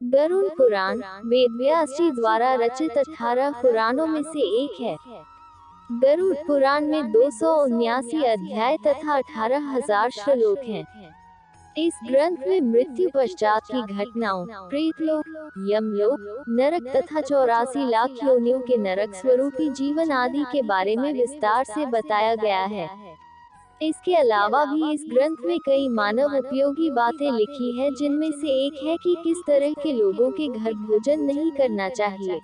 गरुड़ पुराण वेदव्यास जी द्वारा रचित 18 पुराणों में से एक है। गरुड़ पुराण में 279 अध्याय तथा 18,000 श्लोक हैं। इस ग्रंथ में मृत्यु पश्चात की घटनाओं, प्रेतलोक, यमलोक, नरक तथा 84 लाख योनियों के नरक स्वरूपी जीवन आदि के बारे में विस्तार से बताया गया है। इसके अलावा भी इस ग्रंथ में कई मानव उपयोगी बातें लिखी है, जिनमें से एक है कि किस तरह के लोगों के घर भोजन नहीं करना चाहिए,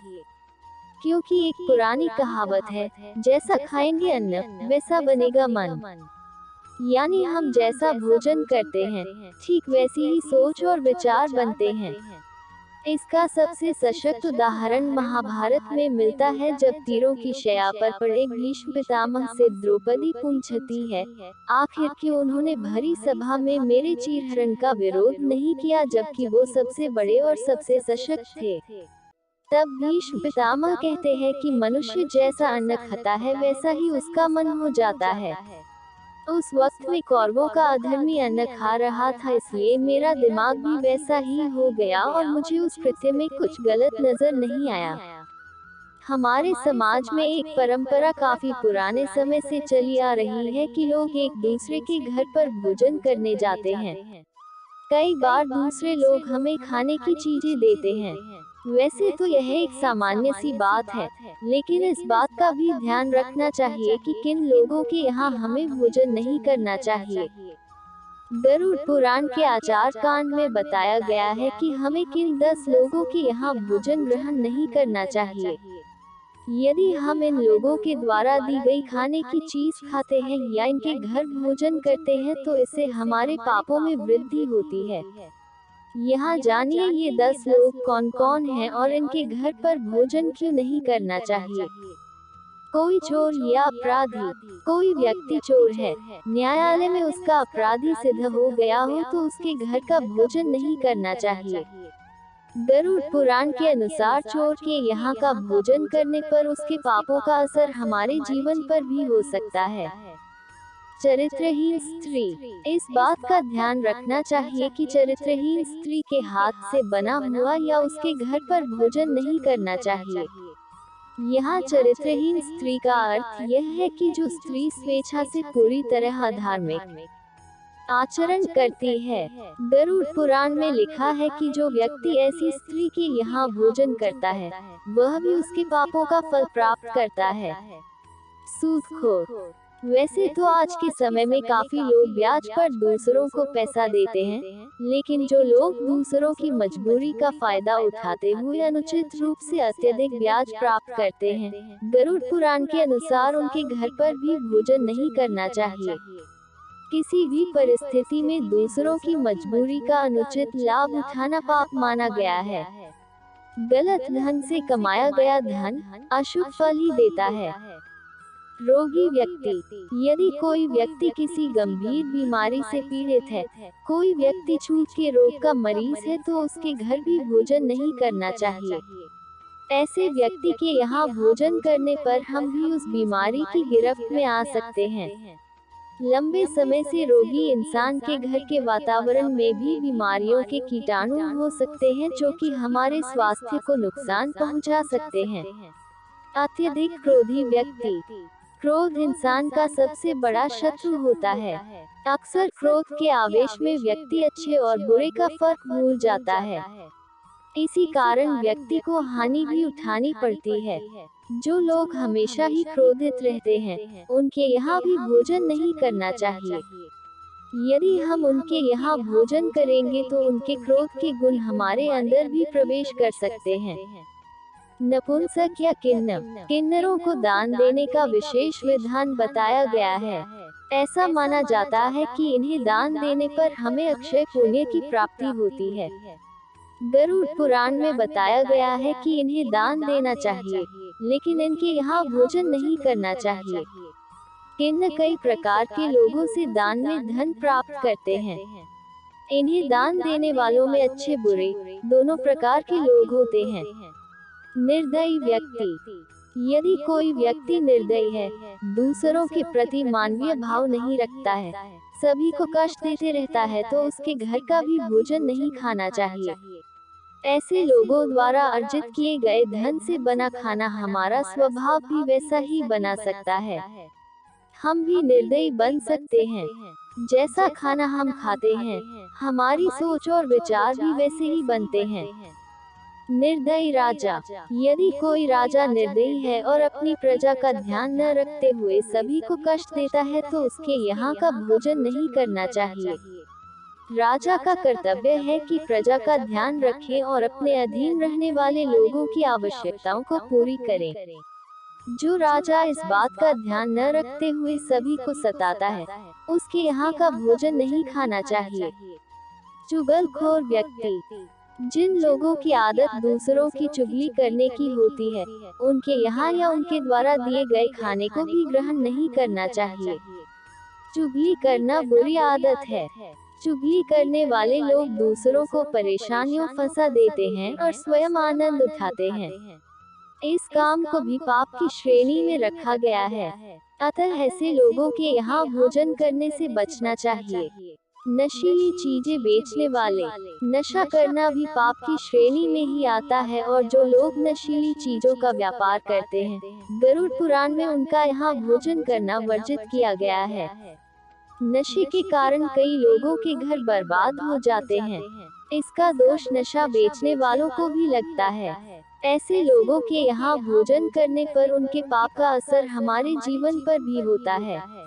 क्योंकि एक पुरानी कहावत है, जैसा खाएंगे अन्न वैसा बनेगा मन। यानी हम जैसा भोजन करते हैं, ठीक वैसी ही सोच और विचार बनते हैं। इसका सबसे सशक्त उदाहरण महाभारत में मिलता है, जब तीरों की शैया पर पड़े भीष्म पितामह से द्रौपदी पूछती है, आखिर क्यों उन्होंने भरी सभा में मेरे चीरहरण का विरोध नहीं किया, जबकि वो सबसे बड़े और सबसे सशक्त थे। तब भीष्म पितामह कहते हैं कि मनुष्य जैसा अन्न खाता है वैसा ही उसका मन हो जाता है। उस वक्त में कौरवों का अधर्मी अन्न खा रहा था, इसलिए मेरा दिमाग भी वैसा ही हो गया और मुझे उस कृत्य में कुछ गलत नजर नहीं आया। हमारे समाज में एक परंपरा काफी पुराने समय से चली आ रही है कि लोग एक दूसरे के घर पर भोजन करने जाते हैं। कई बार दूसरे लोग हमें खाने की चीजें देते हैं। वैसे तो यह एक सामान्य सी बात है, लेकिन इस बात का भी ध्यान रखना चाहिए कि किन लोगों के यहाँ हमें भोजन नहीं करना चाहिए। गरुड़ पुराण के आचार कांड में बताया गया है कि हमें किन 10 लोगों के यहाँ भोजन ग्रहण नहीं करना चाहिए। यदि हम इन लोगों के द्वारा दी गई खाने की चीज खाते हैं या इनके घर भोजन करते हैं, तो इससे हमारे पापों में वृद्धि होती है। यहाँ जानिए ये 10 लोग कौन कौन हैं और इनके घर पर भोजन क्यों नहीं करना चाहिए। कोई चोर या अपराधी। कोई व्यक्ति चोर है, न्यायालय में उसका अपराधी सिद्ध हो गया हो तो उसके घर का भोजन नहीं करना चाहिए। गरुड़ पुराण के अनुसार चोर के यहाँ का भोजन करने पर उसके पापों का असर हमारे जीवन पर भी हो सकता है। चरित्रहीन स्त्री। इस बात का ध्यान रखना चाहिए कि चरित्रहीन स्त्री के हाथ से बना हुआ या उसके घर पर भोजन नहीं करना चाहिए। यहाँ चरित्रहीन स्त्री का अर्थ यह है कि जो स्त्री स्वेच्छा से पूरी तरह अधार्मिक आचरण करती है। गरुड़ पुराण में लिखा है कि जो व्यक्ति ऐसी स्त्री के यहाँ भोजन करता है, वह भी उसके पापों का फल प्राप्त करता है। सूदखोर। वैसे तो आज के समय में काफी लोग ब्याज पर दूसरों को पैसा देते हैं, लेकिन जो लोग दूसरों की मजबूरी का फायदा उठाते हुए अनुचित रूप से अत्यधिक ब्याज प्राप्त करते हैं, गरुड़ पुराण के अनुसार उनके घर पर भी भोजन नहीं करना चाहिए। किसी भी परिस्थिति में दूसरों की मजबूरी का अनुचित लाभ उठाना पाप माना गया है। गलत ढंग से कमाया गया धन अशुभ फल ही देता है। रोगी व्यक्ति। यदि कोई व्यक्ति किसी गंभीर बीमारी से पीड़ित है, कोई व्यक्ति छूत के रोग का मरीज है, तो उसके घर भी भोजन नहीं करना चाहिए। ऐसे व्यक्ति के यहाँ भोजन करने पर हम भी उस बीमारी की गिरफ्त में आ सकते हैं। लंबे समय से रोगी इंसान के घर के वातावरण में भी बीमारियों के कीटाणु हो सकते हैं, जो कि हमारे स्वास्थ्य को नुकसान पहुंचा सकते हैं। अत्यधिक क्रोधी व्यक्ति। क्रोध इंसान का सबसे बड़ा शत्रु होता है। अक्सर क्रोध के आवेश में व्यक्ति अच्छे और बुरे का फर्क भूल जाता है। इसी कारण व्यक्ति को हानि भी उठानी पड़ती है। जो लोग हमेशा ही क्रोधित रहते हैं, उनके यहाँ भी भोजन नहीं करना चाहिए। यदि हम उनके यहाँ भोजन करेंगे तो उनके क्रोध के गुण हमारे अंदर भी प्रवेश कर सकते हैं। नपुंसक या किन्नर। किन्नरों को दान देने का विशेष विधान बताया गया है। ऐसा माना जाता है कि इन्हें दान देने पर हमें अक्षय पुण्य की प्राप्ति होती है। गरुड़ पुराण में बताया गया है कि इन्हें दान देना चाहिए, लेकिन इनके यहाँ भोजन नहीं करना चाहिए। किन्न कई प्रकार के लोगों से दान में धन प्राप्त करते हैं। इन्हें दान देने वालों में अच्छे बुरे दोनों प्रकार के लोग होते हैं। निर्दयी व्यक्ति। यदि कोई व्यक्ति निर्दयी है, दूसरों के प्रति मानवीय भाव नहीं रखता है, सभी को कष्ट देते रहता है, तो उसके घर का भी भोजन नहीं खाना चाहिए। ऐसे लोगों द्वारा अर्जित किए गए धन से बना खाना हमारा स्वभाव भी वैसा ही बना सकता है। हम भी निर्दयी बन सकते हैं। जैसा खाना हम खाते हैं, हमारी सोच और विचार भी वैसे ही बनते हैं। निर्दयी राजा। यदि कोई राजा निर्दयी है और अपनी प्रजा का ध्यान न रखते हुए सभी को कष्ट देता है तो उसके यहाँ का भोजन नहीं करना चाहिए। राजा का कर्तव्य है कि प्रजा का ध्यान रखें और अपने अधीन रहने वाले लोगों की आवश्यकताओं को पूरी करें। जो राजा इस बात का ध्यान न रखते हुए सभी को सताता है, उसके यहाँ का भोजन नहीं खाना चाहिए। चुगलखोर व्यक्ति। जिन लोगों की आदत दूसरों की चुगली करने की होती है, उनके यहाँ या उनके द्वारा दिए गए खाने को भी ग्रहण नहीं करना चाहिए। चुगली करना बुरी आदत है। चुगली करने वाले लोग दूसरों को परेशानियों फंसा देते हैं और स्वयं आनंद उठाते हैं। इस काम को भी पाप की श्रेणी में रखा गया है। अतः ऐसे लोगों के यहाँ भोजन करने से बचना चाहिए। नशीली चीजें बेचने वाले। नशा करना भी पाप की श्रेणी में ही आता है और जो लोग नशीली चीजों का व्यापार करते हैं, गरुड़ पुराण में उनका यहाँ भोजन करना वर्जित किया गया है। नशे के कारण कई लोगों के घर बर्बाद हो जाते हैं। इसका दोष नशा बेचने वालों को भी लगता है। ऐसे लोगों के यहाँ भोजन करने पर उनके पाप का असर हमारे जीवन पर भी होता है।